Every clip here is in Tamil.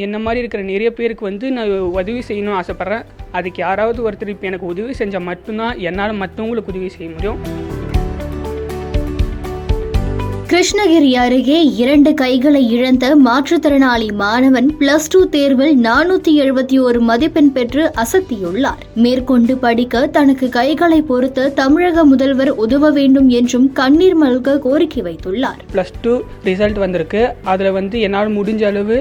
என்ன மாதிரி இருக்கிற நிறைய பேருக்கு வந்து நான் உதவி செய்யணும்னு ஆசைப்பட்றேன். அதுக்கு யாராவது ஒருத்தர் இப்போ எனக்கு உதவி செஞ்சால் மட்டும்தான் என்னால் மற்றவங்களுக்கு உதவி செய்ய முடியும். கிருஷ்ணகிரி அருகே 2 கைகளை இழந்த மாற்றுத்திறனாளி மாணவன் +2 தேர்வில் 471 மதிப்பெண் பெற்று அசத்தியுள்ளார். மேற்கொண்டு படிக்க தனக்கு கைகளை பொறுத்த தமிழக முதல்வர் உதவ வேண்டும் என்றும் கண்ணீர் மல்க கோரிக்கை வைத்துள்ளார். +2 ரிசல்ட் வந்திருக்கு. அதில் வந்து என்னால் முடிஞ்ச அளவு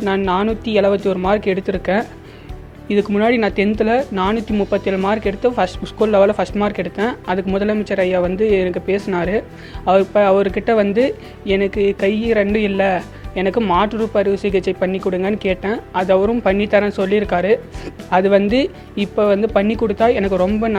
நான் 471 மார்க் எடுத்திருக்கேன். இதுக்கு முன்னாடி நான் 10th 437 மார்க் எடுத்து ஸ்கூல் லெவலில் ஃபஸ்ட் மார்க் எடுத்தேன். அதுக்கு முதலமைச்சர் ஐயா வந்து எனக்கு பேசினார். அவர்கிட்ட வந்து எனக்கு கை 2 இல்லை, எனக்கு மாற்று அறுவை சிகிச்சை பண்ணி கொடுங்கன்னு கேட்டேன். அது அவரும் பண்ணித்தரேன்னு சொல்லியிருக்காரு. அது வந்து இப்போ வந்து பண்ணி கொடுத்தா எனக்கு ரொம்ப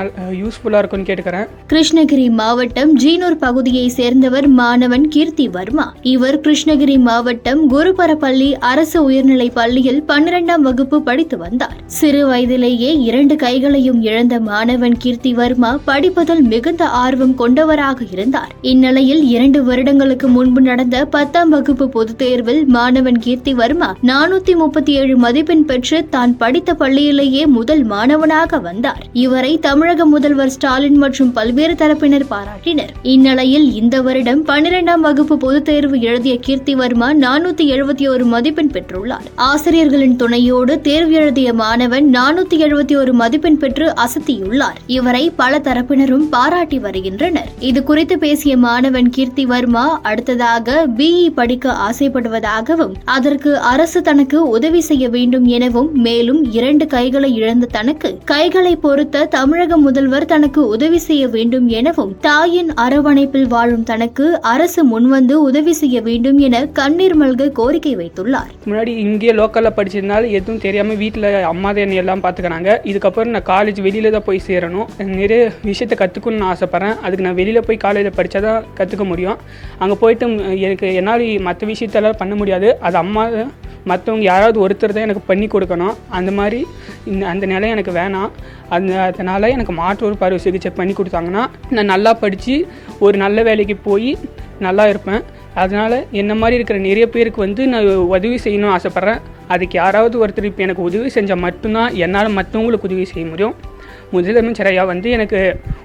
யூஸ்ஃபுல்லாக இருக்கும்னு கேட்டுக்கிறேன். கிருஷ்ணகிரி மாவட்டம் ஜீனூர் பகுதியை சேர்ந்தவர் மாணவன் கீர்த்தி வர்மா. இவர் கிருஷ்ணகிரி மாவட்டம் குருபரப்பள்ளி அரசு உயர்நிலைப் பள்ளியில் 12ஆம் வகுப்பு படித்து வந்தார். சிறு வயதிலேயே 2 கைகளையும் இழந்த மாணவன் கீர்த்தி வர்மா படிப்பதில் மிகுந்த ஆர்வம் கொண்டவராக இருந்தார். இந்நிலையில் 2 வருடங்களுக்கு முன்பு நடந்த 10ஆம் வகுப்பு பொதுத் தேர்வு மாணவன் கீர்த்தி வர்மா 437 மதிப்பெண் பெற்று தான் படித்த பள்ளியிலேயே முதல் மாணவனாக வந்தார். இவரை தமிழக முதல்வர் ஸ்டாலின் மற்றும் பல்வேறு தரப்பினர் பாராட்டினர். இந்நிலையில் இந்த வருடம் 12ஆம் வகுப்பு பொதுத் தேர்வு எழுதிய கீர்த்தி வர்மா 471 மதிப்பெண் பெற்றுள்ளார். ஆசிரியர்களின் துணையோடு தேர்வு எழுதிய மாணவன் 471 மதிப்பெண் பெற்று அசத்தியுள்ளார். இவரை பல தரப்பினரும் பாராட்டி வருகின்றனர். இது குறித்து பேசிய மாணவன் கீர்த்தி வர்மா அடுத்ததாக BE படிக்க ஆசைப்படுவார், அதற்கு அரசு தனக்கு உதவி செய்ய வேண்டும் எனவும், மேலும் 2 கைகளை இழந்த தனக்கு கைகளை பொறுத்த தமிழக முதல்வர் தனக்கு உதவி செய்ய வேண்டும் எனவும், தாயின் அரவணைப்பில் வாழும் தனக்கு அரசு முன்வந்து உதவி செய்ய வேண்டும் என கண்ணீர் மல்க கோரிக்கை வைத்துள்ளார். முன்னாடி இங்கே லோக்கல்ல படிச்சதுனால எதுவும் தெரியாம வீட்டில் அம்மா தான் என்னை எல்லாம் பார்த்துக்கிறாங்க. இதுக்கப்புறம் நான் காலேஜ் வெளியில தான் போய் சேரணும். நிறைய விஷயத்தை கற்றுக்கணும்னு ஆசைப்பட்றேன். அதுக்கு நான் வெளியில் போய் காலேஜில் படித்தாதான் கற்றுக்க முடியும். அங்கே போயிட்டு எனக்கு என்னால் மற்ற விஷயத்தெல்லாம் பண்ண முடியாது. அது அம்மா மற்றவங்க யாராவது ஒருத்தர் தான் எனக்கு பண்ணி கொடுக்கணும். அந்த மாதிரி அந்த நிலை எனக்கு வேணாம். அதனால் எனக்கு மாற்று அறுவை சிகிச்சை பண்ணி கொடுத்தாங்கன்னா நான் நல்லா படித்து ஒரு நல்ல வேலைக்கு போய் நல்லா இருப்பேன். அதனால் என்ன மாதிரி இருக்கிற நிறைய பேருக்கு வந்து நான் உதவி செய்யணும்னு ஆசைப்பட்றேன். அதுக்கு யாராவது ஒருத்தர் இப்போ எனக்கு உதவி செஞ்சால் மட்டும்தான் என்னால் மற்றவங்களுக்கு உதவி செய்ய முடியும். முதலமைச்சர் ஐயா வந்து எனக்கு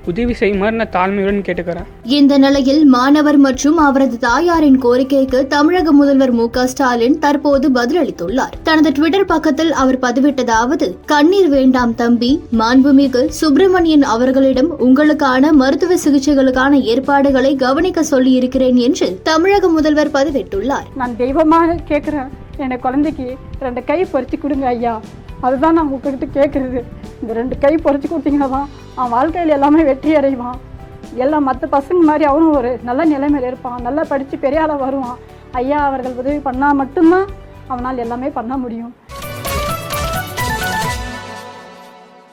உதவி செய்யுமாறு நான் தாழ்மையுடன் கேட்டுக்கிறேன். இந்த நிலையில் மாணவர் மற்றும் அவரது தாயாரின் கோரிக்கைக்கு தமிழக முதல்வர் MK ஸ்டாலின் தற்போது பதிலளித்துள்ளார். தனது ட்விட்டர் பக்கத்தில் அவர் பதிவிட்டதாவது: கண்ணீர் வேண்டாம் தம்பி, மாண்புமிகு சுப்பிரமணியன் அவர்களிடம் உங்களுக்கான மருத்துவ சிகிச்சைகளுக்கான ஏற்பாடுகளை கவனிக்க சொல்லி இருக்கிறேன் என்று தமிழக முதல்வர் பதிவிட்டுள்ளார். நான் தெய்வமாக கேட்கிறேன், என் குழந்தைக்கு 2 கை பறிச்சு கொடுங்க ஐயா. அதுதான் நான் உங்ககிட்ட கேட்குறது. இந்த 2 கை பறிச்சு கொடுத்தீங்கன்னா தான் அவன் வாழ்க்கையில் எல்லாமே வெற்றி அடைவான். எல்லாம் மற்ற பசங்க மாதிரி அவனும் ஒரு நல்ல நிலைமையில் இருப்பான். நல்லா படித்து பெரிய ஆளாக வருவான். ஐயா அவர்கள் உதவி பண்ணால் மட்டும்தான் அவனால் எல்லாமே பண்ண முடியும்.